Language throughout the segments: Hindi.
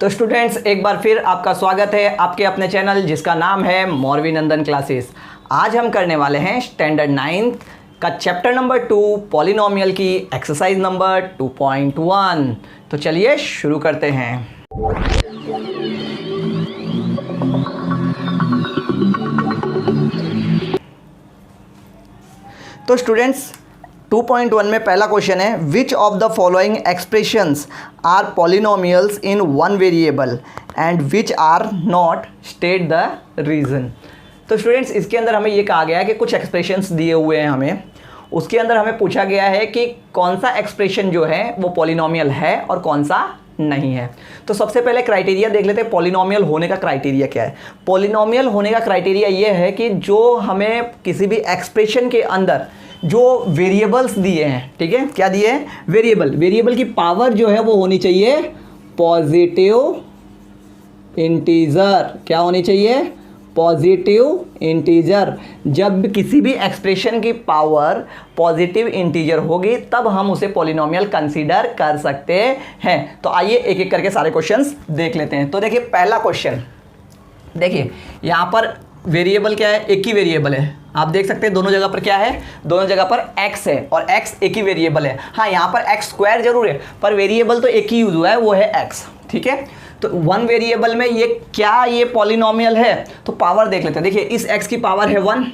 तो स्टूडेंट्स, एक बार फिर आपका स्वागत है आपके अपने चैनल जिसका नाम है मौरवी नंदन क्लासेस। आज हम करने वाले हैं स्टैंडर्ड 9 का चैप्टर नंबर 2 पॉलिनोमियल की एक्सरसाइज नंबर 2.1। तो चलिए शुरू करते हैं। तो स्टूडेंट्स 2.1 में पहला क्वेश्चन है, which of the following expressions are polynomials in one variable and which are not, state the reason. तो स्टूडेंट्स इसके अंदर हमें ये कहा गया है कि कुछ एक्सप्रेशंस दिए हुए हैं हमें, उसके अंदर हमें पूछा गया है कि कौन सा एक्सप्रेशन जो है वो पॉलिनोमियल है और कौन सा नहीं है। तो सबसे पहले क्राइटेरिया देख लेते हैं, पॉलिनोमियल होने का क्राइटेरिया क्या है। पॉलिनोमियल होने का क्राइटेरिया ये है कि जो हमें किसी भी एक्सप्रेशन के अंदर जो वेरिएबल्स दिए हैं, ठीक है, क्या दिए हैं, वेरिएबल की पावर जो है वो होनी चाहिए पॉजिटिव इंटीजर। क्या होनी चाहिए, पॉजिटिव इंटीजर। जब किसी भी एक्सप्रेशन की पावर पॉजिटिव इंटीजर होगी तब हम उसे पॉलिनोमियल कंसीडर कर सकते हैं। तो आइए एक एक करके सारे क्वेश्चंस देख लेते हैं। तो देखिए पहला क्वेश्चन, देखिए यहाँ पर वेरिएबल क्या है, एक ही वेरिएबल है। आप देख सकते हैं दोनों जगह पर क्या है, दोनों जगह पर x है और x एक ही वेरिएबल है। हाँ, यहाँ पर x स्क्वायर जरूर है पर वेरिएबल तो एक ही यूज हुआ है, वो है x, ठीक है। तो वन वेरिएबल में ये क्या, ये पॉलिनोमियल है। तो पावर देख लेते हैं। देखिए इस x की पावर है 1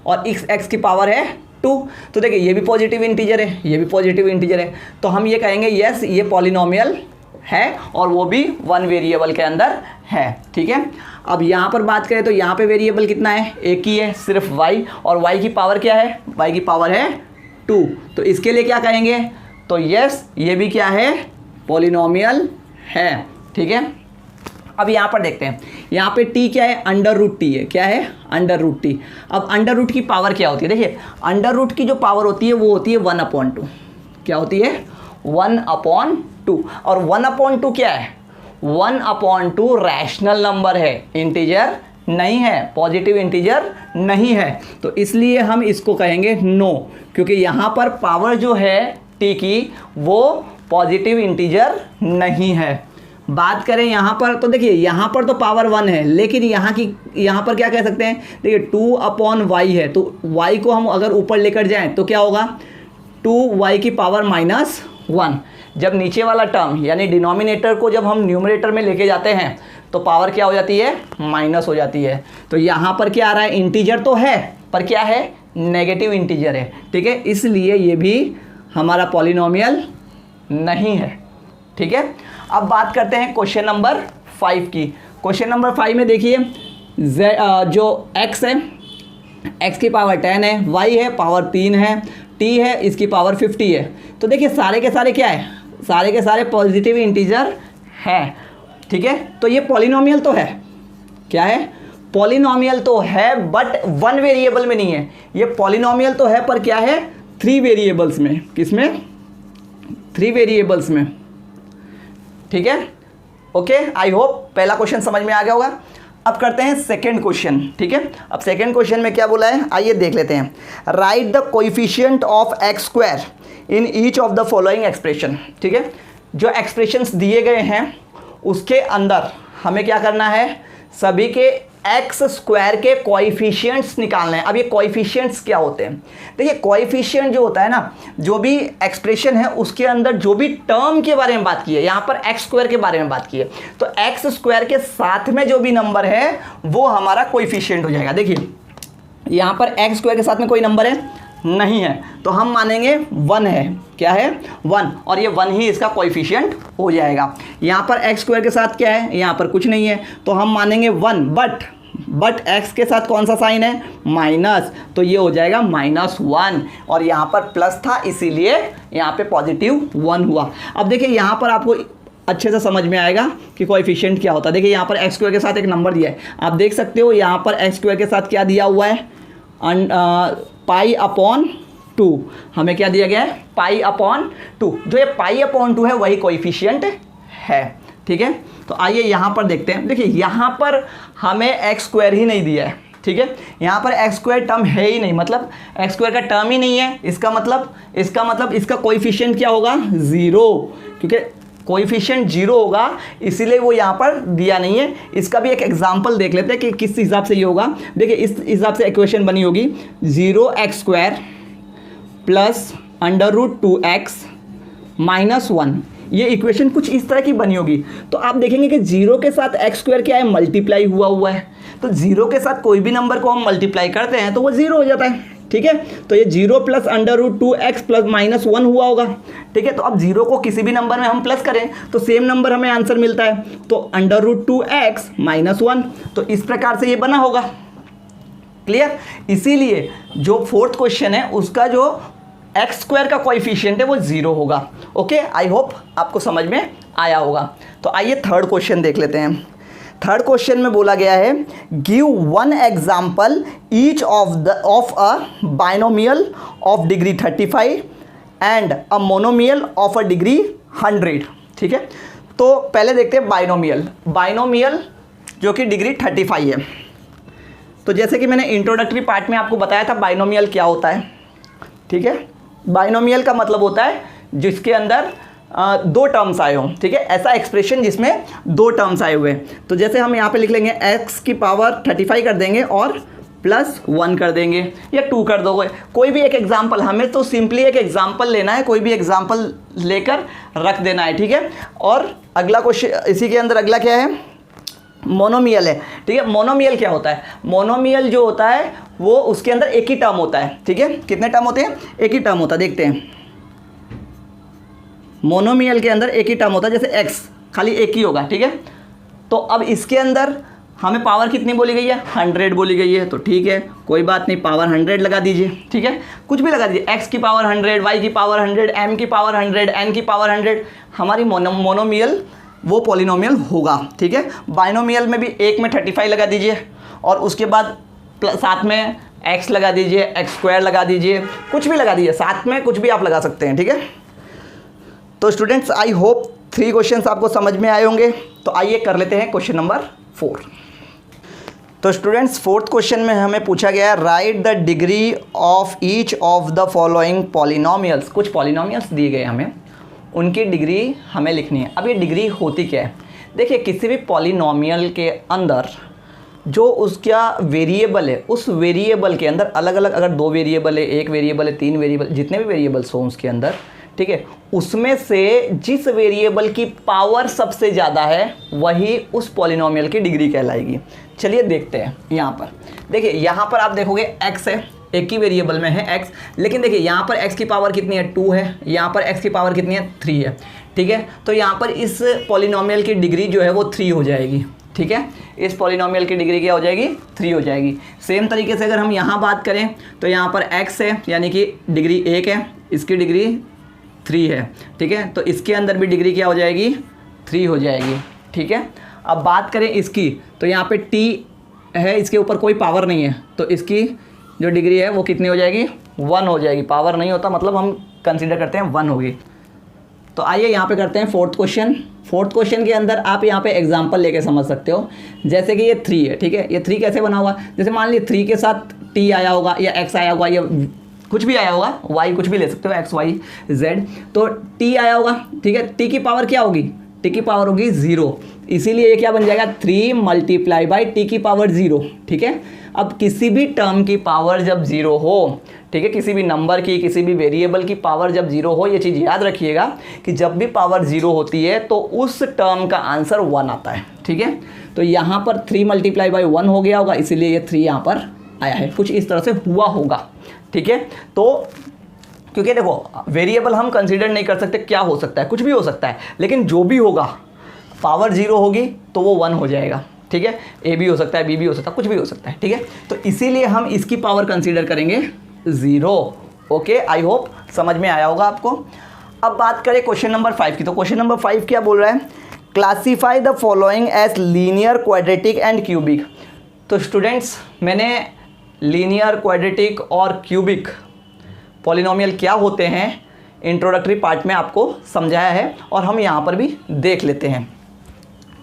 और इस x की पावर है 2। तो देखिए ये भी पॉजिटिव इंटीजर है, ये भी पॉजिटिव इंटीजर है। तो हम ये कहेंगे यस ये पॉलिनोमियल है और वो भी वन वेरिएबल के अंदर है, ठीक है। अब यहाँ पर बात करें तो यहाँ पे वेरिएबल कितना है, एक ही है, सिर्फ y, और y की पावर क्या है, y की पावर है 2। तो इसके लिए क्या कहेंगे, तो यस ये भी क्या है, पॉलिनोमियल है, ठीक है। अब यहाँ पर देखते हैं, यहाँ पे t क्या है, अंडर रूट टी है। क्या है, अंडर रूट टी। अब अंडर रूट की पावर क्या होती है, देखिए अंडर रूट की जो पावर होती है वो होती है 1/2। क्या होती है, 1/2। और 1/2 क्या है, 1/2 रैशनल नंबर है, इंटीजर नहीं है, पॉजिटिव इंटीजर नहीं है। तो इसलिए हम इसको कहेंगे नो, क्योंकि यहाँ पर पावर जो है t की वो पॉजिटिव इंटीजर नहीं है। बात करें यहाँ पर तो देखिए यहाँ पर तो पावर 1 है, लेकिन यहाँ पर क्या कह सकते हैं, देखिए 2/y है। तो y को हम अगर ऊपर लेकर जाएं तो क्या होगा, 2y की पावर -1। जब नीचे वाला टर्म यानी डिनोमिनेटर को जब हम न्यूमरेटर में लेके जाते हैं तो पावर क्या हो जाती है, माइनस हो जाती है। तो यहाँ पर क्या आ रहा है, इंटीजर तो है पर क्या है, नेगेटिव इंटीजर है, ठीक है। इसलिए ये भी हमारा पॉलिनोमियल नहीं है, ठीक है। अब बात करते हैं क्वेश्चन नंबर 5 की। क्वेश्चन नंबर 5 में देखिए जो x है, x की पावर 10 है, y है पावर 3 है, t है इसकी पावर 50 है। तो देखिए सारे के सारे क्या है, सारे के सारे पॉजिटिव इंटीजर हैं, ठीक है। तो ये पॉलिनोमियल तो है, क्या है, पॉलिनोमियल तो है बट वन वेरिएबल में नहीं है। ये पॉलिनोमियल तो है पर क्या है, 3 वेरिएबल्स में। किसमें, 3 वेरिएबल्स में, ठीक है। ओके, आई होप पहला क्वेश्चन समझ में आ गया होगा। अब करते हैं सेकेंड क्वेश्चन, ठीक है। अब सेकेंड क्वेश्चन में क्या बोला है, आइए देख लेते हैं। Right the coefficient of x square in each of the following expression, ठीक है। जो एक्सप्रेशंस दिए गए हैं उसके अंदर हमें क्या करना है, सभी के एक्स स्क्वायर के कोएफिशिएंट्स निकालने हैं। अब ये कोएफिशिएंट्स क्या होते हैं, देखिए कोएफिशिएंट जो होता है ना, जो भी एक्सप्रेशन है उसके अंदर जो भी टर्म के बारे में बात की है, यहाँ पर एक्स स्क्वायर के बारे में बात की है, तो एक्स स्क्वायर के साथ में जो भी नंबर है वो हमारा कोएफिशिएंट हो जाएगा। देखिए यहाँ पर एक्स स्क्वायर के साथ में कोई नंबर है नहीं है, तो हम मानेंगे 1 है। क्या है, 1, और ये 1 ही इसका कोएफिशिएंट हो जाएगा। यहाँ पर एक्स स्क्वायर के साथ क्या है, यहाँ पर कुछ नहीं है, तो हम मानेंगे 1, बट एक्स के साथ कौन सा साइन है, माइनस, तो ये हो जाएगा -1, और यहाँ पर प्लस था इसीलिए यहाँ पे पॉजिटिव 1 हुआ। अब देखिए यहाँ पर आपको अच्छे से समझ में आएगा कि कोएफिशिएंट क्या होता है। देखिए यहाँ पर एक्स स्क्वायर के साथ एक नंबर दिया है, आप देख सकते हो यहाँ पर एक्स स्क्वायर के साथ क्या दिया हुआ है, π/2। हमें क्या दिया गया है, π/2। जो ये π/2 है वही कोएफिशिएंट है, ठीक है। तो आइए यहाँ पर देखते हैं। देखिए यहाँ पर हमें एक्स स्क्वायर ही नहीं दिया है, ठीक है। यहाँ पर एक्स स्क्वायर टर्म है ही नहीं, मतलब एक्स स्क्वायर का टर्म ही नहीं है। इसका मतलब इसका कोएफिशिएंट क्या होगा, 0, क्योंकि कोएफिशिएंट 0 होगा, इसीलिए वो यहाँ पर दिया नहीं है। इसका भी एक एग्जांपल देख लेते हैं कि किस हिसाब से ये होगा। देखिए इस हिसाब से इक्वेशन बनी होगी 0x² प्लस √2x माइनस 1। ये इक्वेशन कुछ इस तरह की बनी होगी। तो आप देखेंगे कि 0 के साथ x² क्या है, मल्टीप्लाई हुआ है। तो 0 के साथ कोई भी नंबर को हम मल्टीप्लाई करते हैं तो वो 0 हो जाता है, ठीक है। तो ये 0 प्लस √2x प्लस माइनस 1 हुआ होगा, ठीक है। तो अब 0 को किसी भी नंबर में हम प्लस करें तो सेम नंबर हमें आंसर मिलता है, तो √2x माइनस 1। तो इस प्रकार से ये बना होगा, क्लियर। इसीलिए जो फोर्थ क्वेश्चन है उसका जो x² का कोएफिशिएंट है वो 0 होगा। ओके, आई होप आपको समझ में आया होगा। तो आइए थर्ड क्वेश्चन देख लेते हैं। थर्ड क्वेश्चन में बोला गया है give one example each of a binomial of degree 35 and a monomial of a degree 100, ठीक है। तो पहले देखते हैं बाइनोमियल जो कि डिग्री 35 है। तो जैसे कि मैंने इंट्रोडक्टरी पार्ट में आपको बताया था बाइनोमियल क्या होता है, ठीक है। बाइनोमियल का मतलब होता है जिसके अंदर दो टर्म्स आए हों, ठीक है। ऐसा एक्सप्रेशन जिसमें दो टर्म्स आए हुए हैं। तो जैसे हम यहाँ पे लिख लेंगे x की पावर 35 कर देंगे और प्लस 1 कर देंगे या 2 कर दोगे, कोई भी एक एग्जाम्पल। हमें तो सिंपली एक एग्जाम्पल लेना है, कोई भी एग्जाम्पल लेकर रख देना है, ठीक है। और अगला क्वेश्चन इसी के अंदर अगला क्या है, मोनोमियल है, ठीक है। मोनोमियल क्या होता है, मोनोमियल जो होता है वो उसके अंदर एक ही टर्म होता है, ठीक है। कितने टर्म होते हैं, एक ही टर्म होता है। देखते हैं, मोनोमियल के अंदर एक ही टर्म होता है, जैसे x खाली एक ही होगा, ठीक है। तो अब इसके अंदर हमें पावर कितनी बोली गई है, 100 बोली गई है। तो ठीक है, कोई बात नहीं, पावर 100 लगा दीजिए, ठीक है। कुछ भी लगा दीजिए, x की पावर 100, y की पावर 100, m की पावर 100, n की पावर 100। हमारी मोनोमियल वो पॉलिनोमियल होगा, ठीक है। बाइनोमियल में भी एक में 35 लगा दीजिए और उसके बाद साथ में x लगा दीजिए, x² लगा दीजिए, कुछ भी लगा दीजिए, साथ में कुछ भी आप लगा सकते हैं, ठीक है। तो स्टूडेंट्स आई होप 3 क्वेश्चंस आपको समझ में आए होंगे। तो आइए कर लेते हैं क्वेश्चन नंबर 4। तो स्टूडेंट्स फोर्थ क्वेश्चन में हमें पूछा गया है right the degree of each of the following polynomials. कुछ पॉलिनोमियल्स दिए गए हमें, उनकी डिग्री हमें लिखनी है। अब ये डिग्री होती क्या है, देखिए किसी भी पॉलिनोमियल के अंदर जो उसका वेरिएबल है, उस वेरिएबल के अंदर अलग अलग, अगर 2 वेरिएबल है, 1 वेरिएबल है, 3 वेरिएबल, जितने भी वेरिएबल्स हों उसके अंदर, ठीक है, उसमें से जिस वेरिएबल की पावर सबसे ज़्यादा है वही उस पॉलिनोमियल की डिग्री कहलाएगी। चलिए देखते हैं। यहाँ पर देखिए, यहाँ पर आप देखोगे x है, एक ही वेरिएबल में है x, लेकिन देखिए यहाँ पर x की पावर कितनी है, 2 है, यहाँ पर x की पावर कितनी है, 3 है, ठीक है। तो यहाँ पर इस पॉलिनोमियल की डिग्री जो है वो 3 हो जाएगी, ठीक है। इस पॉलिनोमियल की डिग्री क्या हो जाएगी, 3 हो जाएगी। सेम तरीके से अगर हम यहाँ बात करें तो यहाँ पर x है, यानी कि डिग्री 1 है, इसकी डिग्री 3 है, ठीक है। तो इसके अंदर भी डिग्री क्या हो जाएगी, 3 हो जाएगी, ठीक है। अब बात करें इसकी, तो यहाँ पे t है, इसके ऊपर कोई पावर नहीं है, तो इसकी जो डिग्री है वो कितनी हो जाएगी, 1 हो जाएगी। पावर नहीं होता मतलब हम कंसीडर करते हैं 1 होगी। तो आइए यहाँ पे करते हैं फोर्थ क्वेश्चन। फोर्थ क्वेश्चन के अंदर आप यहाँ पे एग्जांपल लेके समझ सकते हो। जैसे कि ये 3 है, ठीक है। ये 3 कैसे बना हुआ, जैसे मान लीजिए 3 के साथ t आया होगा या x आया होगा या कुछ भी आया होगा, y कुछ भी ले सकते हो, x y z। तो t आया होगा, ठीक है। t की पावर क्या होगी, t की पावर होगी 0, इसीलिए ये क्या बन जाएगा, 3 मल्टीप्लाई बाई t की पावर 0, ठीक है। अब किसी भी टर्म की पावर जब 0 हो, ठीक है, किसी भी नंबर की, किसी भी वेरिएबल की पावर जब 0 हो, ये चीज़ याद रखिएगा कि जब भी पावर 0 होती है तो उस टर्म का आंसर 1 आता है, ठीक है। तो यहाँ पर 3 मल्टीप्लाई बाई 1 हो गया होगा, इसीलिए ये 3 यहाँ पर आया है। कुछ इस तरह से हुआ होगा, ठीक है। तो क्योंकि देखो वेरिएबल हम कंसीडर नहीं कर सकते, क्या हो सकता है, कुछ भी हो सकता है, लेकिन जो भी होगा पावर 0 होगी तो वो 1 हो जाएगा, ठीक है। a भी हो सकता है, b भी हो सकता है, कुछ भी हो सकता है, ठीक है। तो इसीलिए हम इसकी पावर कंसीडर करेंगे 0। ओके, आई होप समझ में आया होगा आपको। अब बात करें क्वेश्चन नंबर 5 की। तो क्वेश्चन नंबर 5 क्या बोल रहा है, classify the following as linear, quadratic and cubic. तो स्टूडेंट्स मैंने लीनियर, क्वाड्रेटिक और क्यूबिक पॉलिनोमियल क्या होते हैं इंट्रोडक्टरी पार्ट में आपको समझाया है और हम यहाँ पर भी देख लेते हैं,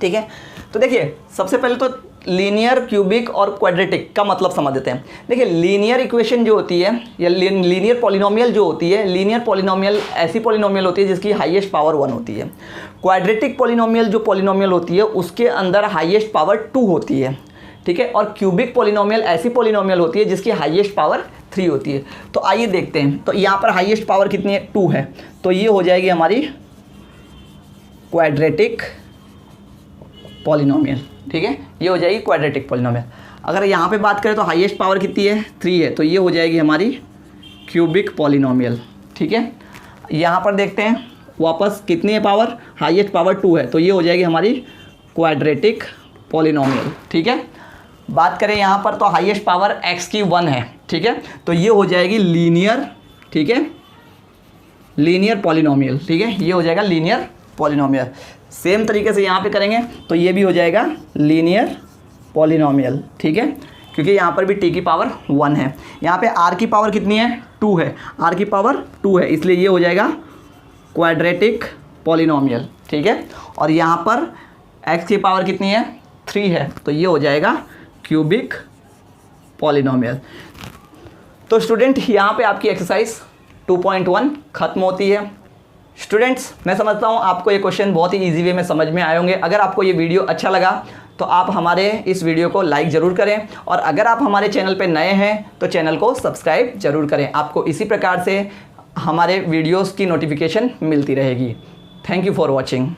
ठीक है। तो देखिए सबसे पहले तो लीनियर, क्यूबिक और क्वाड्रेटिक का मतलब समझ देते हैं। देखिए लीनियर इक्वेशन जो होती है या लीनियर पॉलिनोमियल जो होती है, लीनियर पॉलिनोमियल ऐसी पॉलिनोमियल होती है जिसकी हाईएस्ट पावर 1 होती है। क्वाड्रेटिक पॉलिनोमियल जो पॉलिनोमियल होती है उसके अंदर हाईएस्ट पावर 2 होती है, ठीक है। और क्यूबिक पॉलिनोमियल ऐसी पॉलिनोमियल होती है जिसकी हाईएस्ट पावर 3 होती है। तो आइए देखते हैं, तो यहाँ पर हाईएस्ट पावर कितनी है, 2 है, तो ये हो जाएगी हमारी क्वाड्रेटिक पॉलिनोमियल, ठीक है, ये हो जाएगी क्वाड्रेटिक पॉलिनोमियल। अगर यहाँ पे बात करें तो हाईएस्ट पावर कितनी है, 3 है, तो ये हो जाएगी हमारी क्यूबिक पॉलिनोमियल, ठीक है। यहाँ पर देखते हैं वापस कितनी है पावर, हाईएस्ट पावर 2 है, तो ये हो जाएगी हमारी क्वाड्रेटिक पॉलिनोमियल, ठीक है। बात करें यहाँ पर तो हाईएस्ट पावर x की 1 है, ठीक है, तो ये हो जाएगी लीनियर, ठीक है, लीनियर पॉलिनोमियल, ठीक है, ये हो जाएगा लीनियर पॉलिनोमियल। सेम तरीके से यहाँ पे करेंगे तो ये भी हो जाएगा लीनियर पॉलिनोमियल, ठीक है, क्योंकि यहाँ पर भी t की पावर 1 है। यहाँ पे r की पावर कितनी है, 2 है, r की पावर 2 है, इसलिए ये हो जाएगा क्वाड्रेटिक पॉलिनोमियल, ठीक है। और यहाँ पर x की पावर कितनी है, 3 है, तो ये हो जाएगा क्यूबिक पॉलिनोमियल। तो स्टूडेंट यहाँ पे आपकी एक्सरसाइज 2.1 खत्म होती है। स्टूडेंट्स मैं समझता हूँ आपको ये क्वेश्चन बहुत ही इजी वे में समझ में आए होंगे। अगर आपको ये वीडियो अच्छा लगा तो आप हमारे इस वीडियो को लाइक ज़रूर करें, और अगर आप हमारे चैनल पे नए हैं तो चैनल को सब्सक्राइब ज़रूर करें। आपको इसी प्रकार से हमारे वीडियोस की नोटिफिकेशन मिलती रहेगी। Thank you for watching.